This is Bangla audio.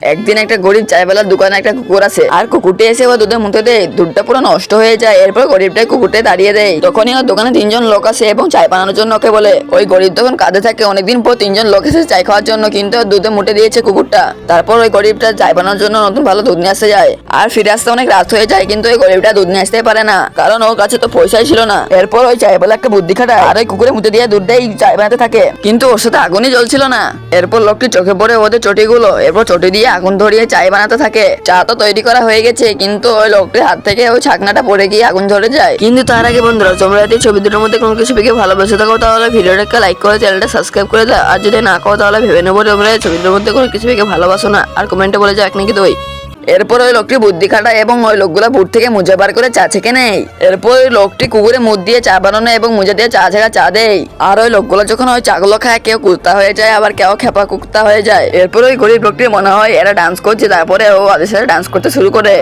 একদিন একটা গরিব চায়ওয়ালার দোকানে একটা কুকুর আছে, আর কুকুরটি এসে ও দুধের মুখে দেয়, দুধটা পুরো নষ্ট হয়ে যায়। এরপর গরিবটাই কুকুরটা তাড়িয়ে দেয়। তখনই ওর দোকানে তিনজন লোক আসে এবং চায় বানানোর জন্য ওকে বলে। ওই গরিব তখন কাঁদে থাকে। অনেকদিন পর তিনজন লোক এসে চায় খাওয়ার জন্য, কিন্তু ওর দুধে মুটে দিয়েছে কুকুরটা। তারপর ওই গরিবটা চায় বানানোর জন্য নতুন ভালো দুধ নিয়ে আসতে যায়, আর ফিরে আসতে অনেক রাত হয়ে যায়। কিন্তু ওই গরিবটা দুধ নিয়ে আসতে পারে না, কারণ ওর কাছে তো পয়সাই ছিল না। এরপর ওই চায়ওয়ালা একটা বুদ্ধি খাটায়, আর ওই কুকুরের মুখে দিয়ে দুধটাই চায় বানাতে থাকে, কিন্তু ওর সাথে আগুনই জ্বলছিল না। এরপর লোকটি চোখে পড়ে ওদের চটিগুলো, এরপর চটি দিয়ে আগুন ধরিয়ে চায় বানাতে থাকে। চা তো তৈরি করা হয়ে গেছে, কিন্তু ওই লোকটির হাত থেকে ওই ছাকনাটা পড়ে গিয়ে আগুন ধরে যায়। কিন্তু তার আগে বন্ধুরা, তোমরা যদি ছবি দুটোর মধ্যে কোনো কিছু পেয়ে ভালোবেসে থাকো তাহলে ভিডিওটাকে লাইক করে চ্যানেলটা সাবস্ক্রাইব করে দাও। আর যদি না করো তাহলে ভেবে নেবো তোমরা ছবি দুটোর মধ্যে কোনো কিছু পেয়ে ভালোবাসো না, আর কমেন্টে বলে যাও এক নাকি দুই। এরপর ওই লোকটি বুদ্ধি খাটায় এবং ওই লোকগুলা বুট থেকে মুজা বার করে চা ছেঁকে নেয়। এরপর ওই লোকটি কুকুরে মুখ দিয়ে চা বানানো এবং মুজা দিয়ে চা ছেঁকা চা দেয়। আর ওই লোকগুলো যখন ওই চাগুলো খায়, কেউ কুত্তা হয়ে যায়, আবার কেউ খেপা কুত্তা হয়ে যায়। এরপর ওই গরিব লোকটির মনে হয় এরা ডান্স করছে, তারপরে ও ওদের সাথে ডান্স করতে শুরু করে।